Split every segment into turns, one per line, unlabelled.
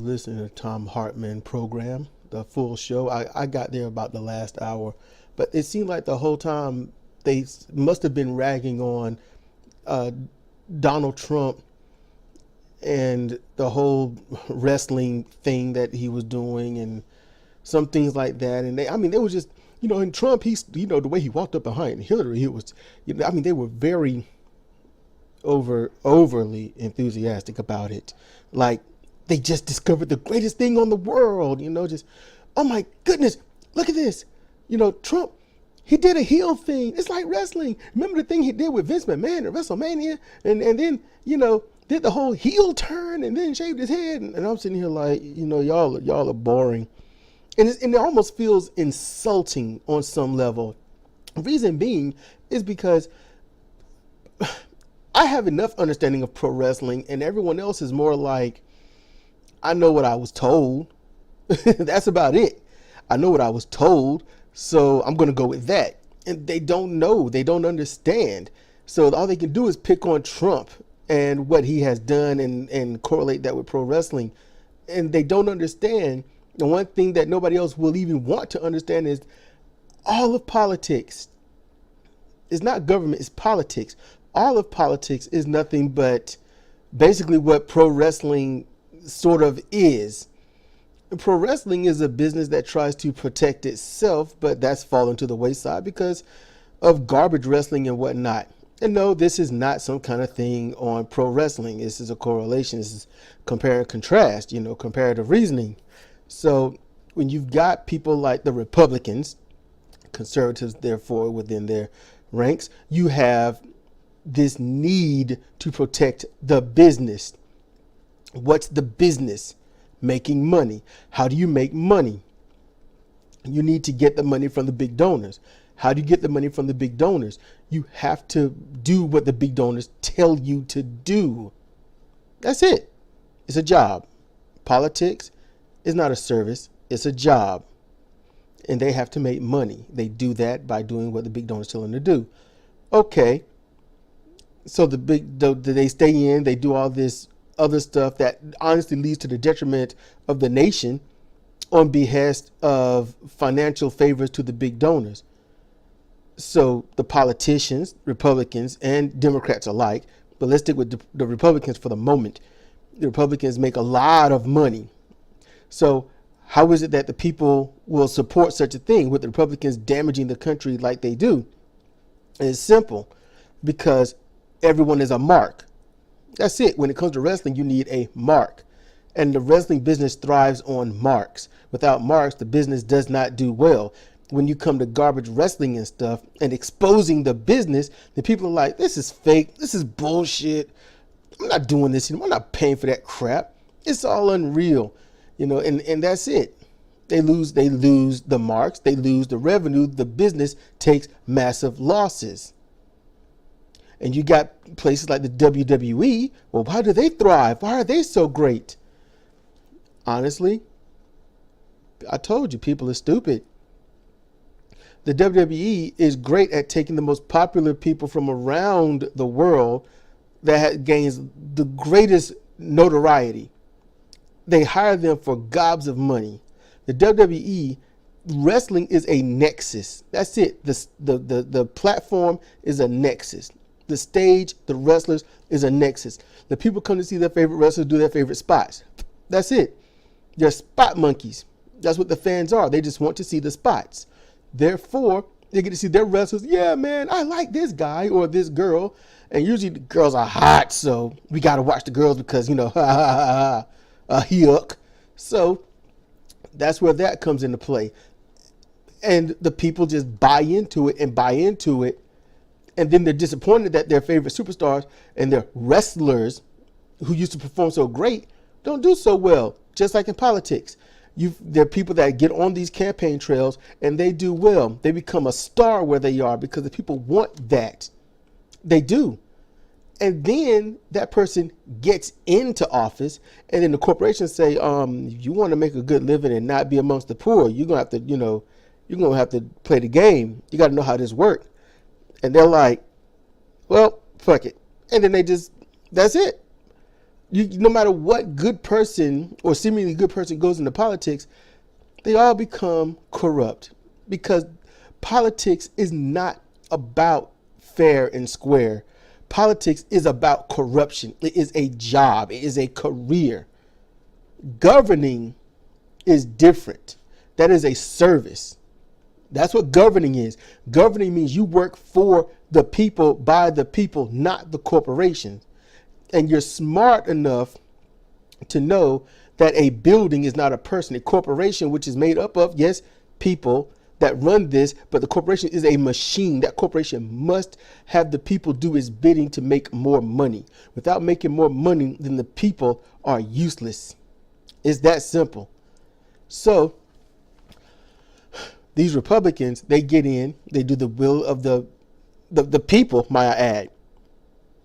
Listening to Tom Hartman program, the full show. I got there about the last hour, but it seemed like the whole time they must have been ragging on uh, Donald Trump and the whole wrestling thing that he was doing and some things like that. And they were just, and Trump, he's, the way he walked up behind Hillary, he was, they were very overly enthusiastic about it. Like, they just discovered the greatest thing on the world, just, oh my goodness, look at this. Trump, he did a heel thing. It's like wrestling. Remember the thing he did with Vince McMahon at WrestleMania? And then, did the whole heel turn and then shaved his head. And I'm sitting here like, y'all are boring. And it almost feels insulting on some level. Reason being is because I have enough understanding of pro wrestling and everyone else is more like, I know what I was told. That's about it. I know what I was told, so I'm going to go with that. And they don't know. They don't understand. So all they can do is pick on Trump and what he has done and correlate that with pro wrestling. And they don't understand. The one thing that nobody else will even want to understand is all of politics. It's not government, it's politics. All of politics is nothing but basically what pro wrestling sort of is. Pro wrestling is a business that tries to protect itself, but that's fallen to the wayside because of garbage wrestling and whatnot. And no, this is not some kind of thing on pro wrestling. This is a correlation. This is compare and contrast, comparative reasoning. So when you've got people like the Republicans, conservatives, therefore, within their ranks, you have this need to protect the business. What's the business? Making money. How do you make money? You need to get the money from the big donors. How do you get the money from the big donors? You have to do what the big donors tell you to do. That's it. It's a job. Politics is not a service. It's a job. And they have to make money. They do that by doing what the big donors tell them to do. Okay. So they stay in, they do all this other stuff that honestly leads to the detriment of the nation on behest of financial favors to the big donors. So the politicians, Republicans and Democrats alike, but let's stick with the Republicans for the moment. The Republicans make a lot of money. So how is it that the people will support such a thing with the Republicans damaging the country like they do? It's simple, because everyone is a mark. That's it. When it comes to wrestling, you need a mark. And the wrestling business thrives on marks. Without marks, the business does not do well. When you come to garbage wrestling and stuff and exposing the business, the people are like, this is fake. This is bullshit. I'm not doing this anymore. I'm not paying for that crap. It's all unreal. And that's it. They lose the marks. They lose the revenue. The business takes massive losses. And you got places like the WWE. Well, why do they thrive? Why are they so great? Honestly, I told you, people are stupid. The WWE is great at taking the most popular people from around the world that gains the greatest notoriety. They hire them for gobs of money. The WWE, wrestling is a nexus. That's it. The platform is a nexus. The stage, the wrestlers is a nexus. The people come to see their favorite wrestlers do their favorite spots. That's it. They're spot monkeys. That's what the fans are. They just want to see the spots. Therefore, they get to see their wrestlers. Yeah, man, I like this guy or this girl. And usually the girls are hot, so we got to watch the girls because, yuck. So that's where that comes into play. And the people just buy into it. And then they're disappointed that their favorite superstars and their wrestlers who used to perform so great don't do so well, just like in politics. There are people that get on these campaign trails and they do well. They become a star where they are because the people want that. They do. And then that person gets into office and then the corporations say, if you want to make a good living and not be amongst the poor, you're going to have to, you're going to have to play the game. You got to know how this works. And they're like, well, fuck it. And then that's it. No matter what good person or seemingly good person goes into politics, they all become corrupt, because politics is not about fair and square. Politics is about corruption. It is a job. It is a career. Governing is different. That is a service. That's what governing is. Governing means you work for the people, by the people, not the corporations. And you're smart enough to know that a building is not a person. A corporation, which is made up of, yes, people that run this, but the corporation is a machine. That corporation must have the people do its bidding to make more money. Without making more money, then the people are useless. It's that simple. So these Republicans, they get in, they do the will of the people, might I add.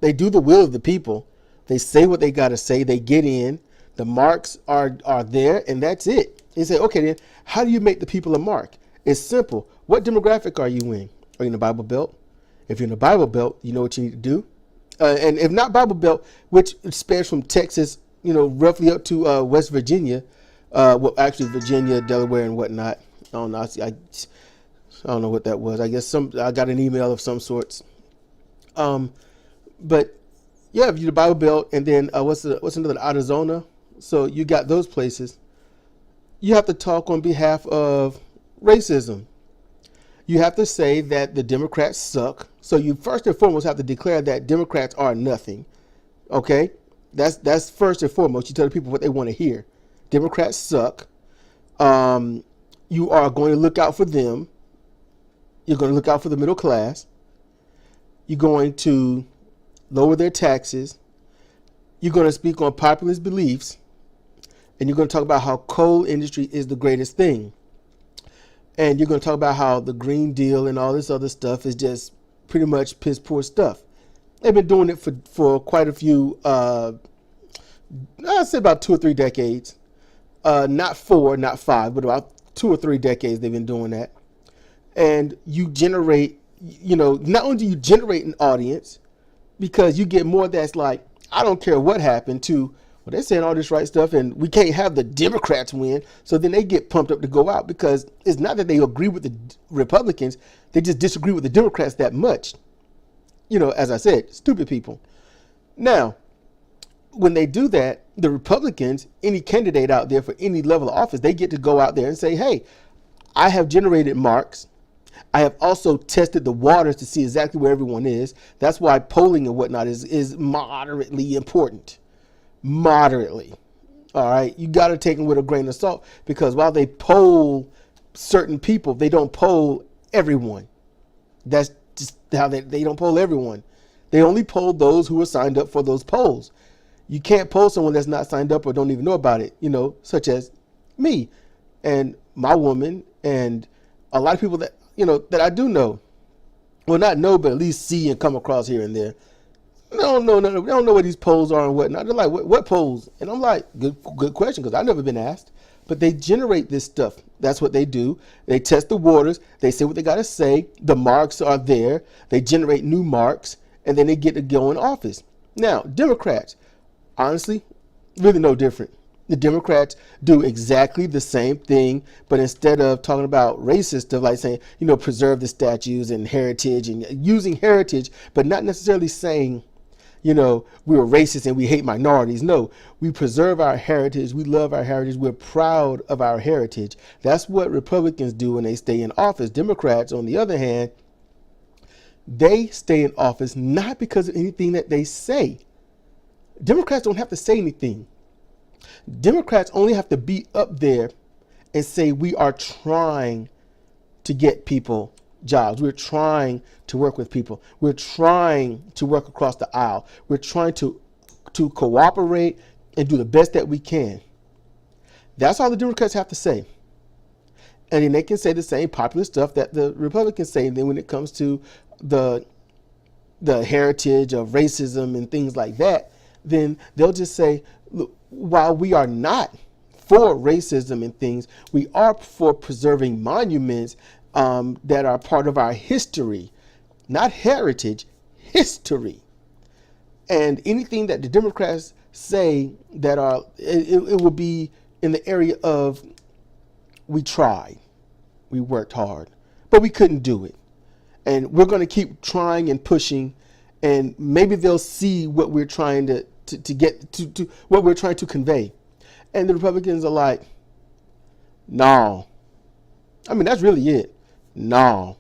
They do the will of the people. They say what they got to say. They get in. The marks are there, and that's it. You say, okay, then how do you make the people a mark? It's simple. What demographic are you in? Are you in the Bible Belt? If you're in the Bible Belt, you know what you need to do. And if not Bible Belt, which spans from Texas, roughly up to West Virginia, well, actually Virginia, Delaware, and whatnot. I don't know. I don't know what that was. I guess I got an email of some sorts. But yeah, if you're the Bible Belt, and then what's another, Arizona? So you got those places. You have to talk on behalf of racism. You have to say that the Democrats suck. So you first and foremost have to declare that Democrats are nothing. Okay, that's first and foremost. You tell the people what they want to hear. Democrats suck. You are going to look out for them. You're going to look out for the middle class. You're going to lower their taxes. You're going to speak on populist beliefs. And you're going to talk about how coal industry is the greatest thing. And you're going to talk about how the Green Deal and all this other stuff is just pretty much piss poor stuff. They've been doing it for quite a few, I'd say about 2 or 3 decades. Not 4, not 5, but about 2 or 3 decades they've been doing that. And you generate, not only do you generate an audience, because you get more that's like, I don't care what happened, to, well, they're saying all this right stuff and we can't have the Democrats win. So then they get pumped up to go out, because it's not that they agree with the Republicans. They just disagree with the Democrats that much. As I said, stupid people. Now, when they do that, the Republicans, any candidate out there for any level of office, they get to go out there and say, hey, I have generated marks. I have also tested the waters to see exactly where everyone is. That's why polling and whatnot is moderately important. Moderately. All right. You got to take them with a grain of salt, because while they poll certain people, they don't poll everyone. That's just how they don't poll everyone. They only poll those who are signed up for those polls. You can't poll someone that's not signed up or don't even know about it, such as me and my woman and a lot of people that, that I do know. Well, not know, but at least see and come across here and there. They don't know what these polls are and whatnot. They're like, what polls? And I'm like, good question, because I've never been asked. But they generate this stuff. That's what they do. They test the waters. They say what they got to say. The marks are there. They generate new marks, and then they get to go in office. Now, Democrats, honestly, really no different. The Democrats do exactly the same thing, but instead of talking about racist stuff, like saying, preserve the statues and heritage, and using heritage, but not necessarily saying, we were racist and we hate minorities. No, we preserve our heritage. We love our heritage. We're proud of our heritage. That's what Republicans do when they stay in office. Democrats, on the other hand, they stay in office not because of anything that they say. Democrats don't have to say anything. Democrats only have to be up there and say, we are trying to get people jobs. We're trying to work with people. We're trying to work across the aisle. We're trying to cooperate and do the best that we can. That's all the Democrats have to say. And then they can say the same popular stuff that the Republicans say. And then when it comes to the heritage of racism and things like that, then they'll just say, look, while we are not for racism and things, we are for preserving monuments that are part of our history, not heritage, history. And anything that the Democrats say that it will be in the area of, we tried, we worked hard, but we couldn't do it. And we're going to keep trying and pushing, and maybe they'll see what we're trying to get to what we're trying to convey. And the Republicans are like, no. I mean, that's really it. No.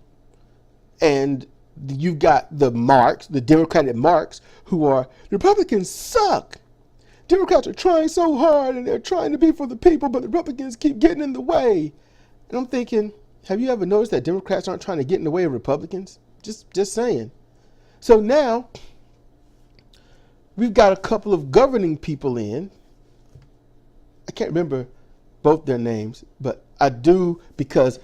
And you've got the marks, the Democratic marks, who are, the Republicans suck. Democrats are trying so hard and they're trying to be for the people, but the Republicans keep getting in the way. And I'm thinking, have you ever noticed that Democrats aren't trying to get in the way of Republicans? Just saying. So now we've got a couple of governing people in. I can't remember both their names, but I do, because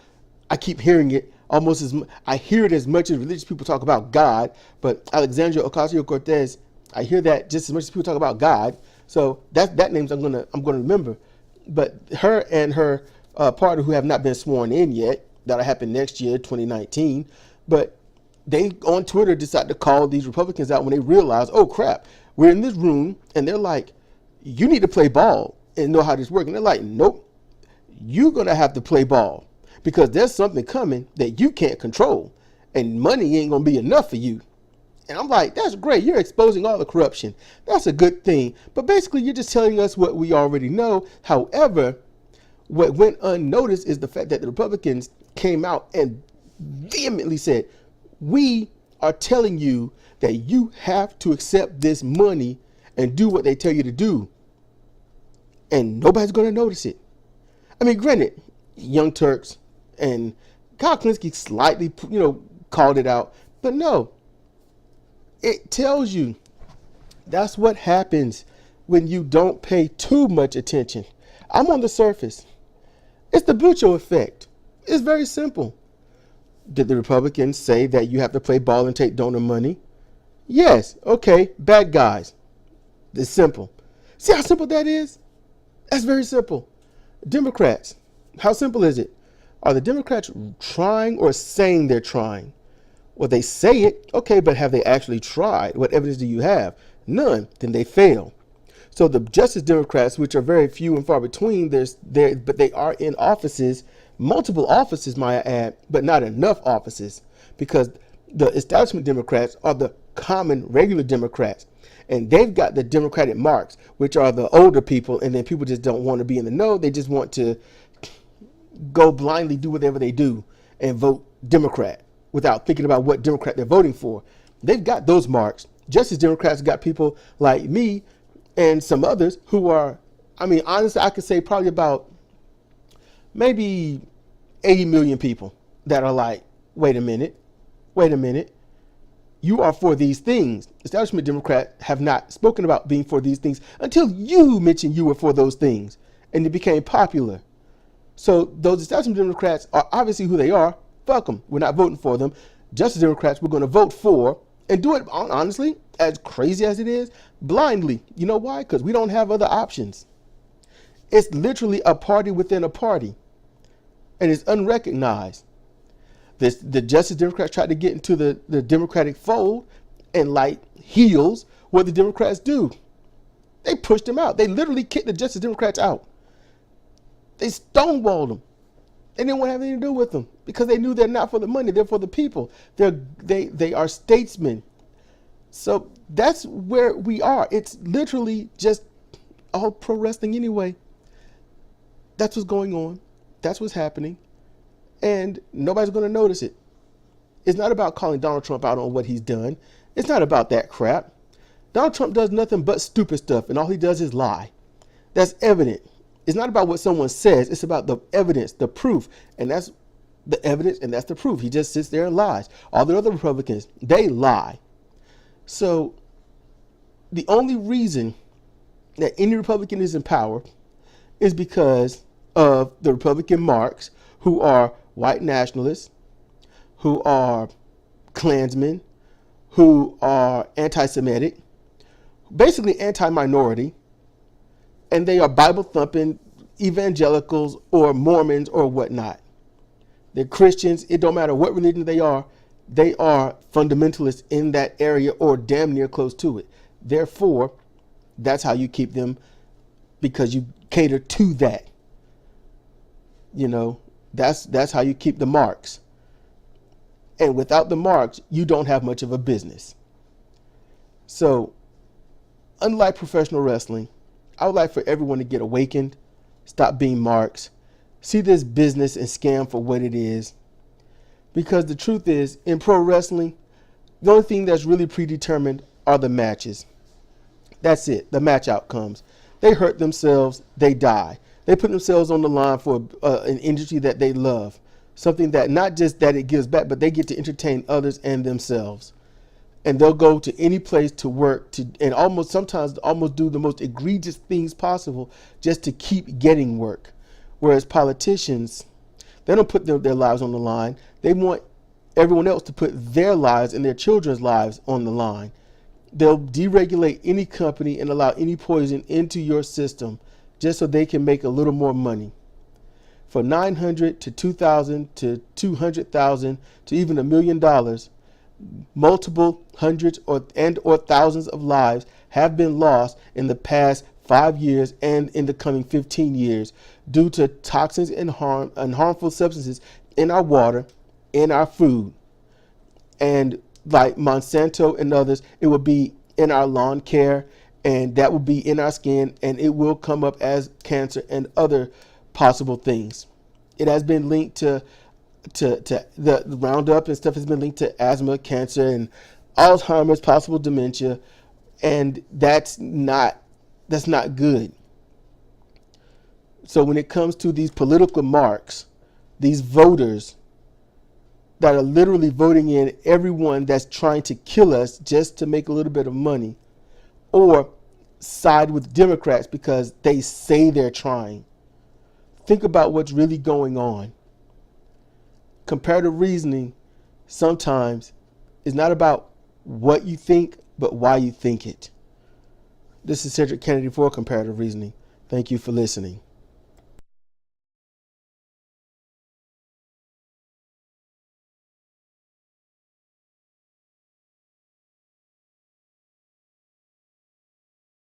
I keep hearing it almost as I hear it as much as religious people talk about God. But Alexandria Ocasio-Cortez, I hear that just as much as people talk about God. So that names I'm gonna remember. But her and her party, who have not been sworn in yet, that'll happen next year, 2019. But they on Twitter decided to call these Republicans out when they realized, oh crap, we're in this room and they're like, you need to play ball and know how this works. And they're like, nope, you're gonna have to play ball, because there's something coming that you can't control, and money ain't gonna be enough for you. And I'm like, that's great. You're exposing all the corruption. That's a good thing. But basically, you're just telling us what we already know. However, what went unnoticed is the fact that the Republicans came out and vehemently said, we are telling you that you have to accept this money and do what they tell you to do. And nobody's going to notice it. I mean, granted, Young Turks and Kyle Klinsky slightly, called it out. But no. It tells you that's what happens when you don't pay too much attention. I'm on the surface. It's the Bucho effect. It's very simple. Did the Republicans say that you have to play ball and take donor money? Yes. Okay. Bad guys. It's simple. See how simple that is? That's very simple. Democrats. How simple is it? Are the Democrats trying or saying they're trying? Well, they say it, okay, but have they actually tried? What evidence do you have? None. Then they fail. So the Justice Democrats, which are very few and far between, but they are in offices, multiple offices, might I add, but not enough offices, because the establishment Democrats are the common, regular Democrats, and they've got the Democratic marks, which are the older people, and then people just don't want to be in the know. They just want to go blindly do whatever they do and vote Democrat, without thinking about what Democrat they're voting for. They've got those marks. Justice Democrats got people like me and some others who are, I mean, honestly, I could say probably about maybe 80 million people that are like, wait a minute. You are for these things. Establishment Democrats have not spoken about being for these things until you mentioned you were for those things, and it became popular. So those establishment Democrats are obviously who they are. Fuck them. We're not voting for them. Justice Democrats, we're going to vote for, and do it, honestly, as crazy as it is, blindly. You know why? Because we don't have other options. It's literally a party within a party, and it's unrecognized. The Justice Democrats tried to get into the Democratic fold and like heels what the Democrats do. They pushed them out. They literally kicked the Justice Democrats out. They stonewalled them. They didn't want to have anything to do with them because they knew they're not for the money. They're for the people. They are statesmen. So that's where we are. It's literally just all pro wrestling anyway. That's what's going on. That's what's happening. And nobody's going to notice it. It's not about calling Donald Trump out on what he's done. It's not about that crap. Donald Trump does nothing but stupid stuff, and all he does is lie. That's evident. It's not about what someone says. It's about the evidence, the proof. And that's the evidence, and that's the proof. He just sits there and lies. All the other Republicans, they lie. So the only reason that any Republican is in power is because of the Republican marks, who are white nationalists, who are Klansmen, who are anti-Semitic, basically anti-minority, and they are Bible-thumping evangelicals or Mormons or whatnot. They're Christians. It don't matter what religion they are fundamentalists in that area or damn near close to it. Therefore, that's how you keep them, because you cater to that. You know, that's how you keep the marks. And without the marks, you don't have much of a business. So, unlike professional wrestling, I would like for everyone to get awakened, stop being marks, see this business and scam for what it is. Because the truth is, in pro wrestling, the only thing that's really predetermined are the matches. That's it, the match outcomes. They hurt themselves, they die. They put themselves on the line for an industry that they love. Something that not just that it gives back, but they get to entertain others and themselves. And they'll go to any place to work and sometimes do the most egregious things possible just to keep getting work. Whereas politicians, they don't put their lives on the line. They want everyone else to put their lives and their children's lives on the line. They'll deregulate any company and allow any poison into your system just so they can make a little more money. For $900 to $2,000 to $200,000 to even $1 million, multiple hundreds or thousands of lives have been lost in the past 5 years and in the coming 15 years due to toxins and harmful substances in our water, in our food. And like Monsanto and others, it will be in our lawn care, and that will be in our skin, and it will come up as cancer and other possible things. It has been linked to the Roundup and stuff has been linked to asthma, cancer, and Alzheimer's, possible dementia, and that's not good. So when it comes to these political marks, these voters that are literally voting in everyone that's trying to kill us just to make a little bit of money, or side with Democrats because they say they're trying. Think about what's really going on. Comparative reasoning sometimes is not about what you think, but why you think it. This is Cedric Kennedy for Comparative Reasoning. Thank you for listening.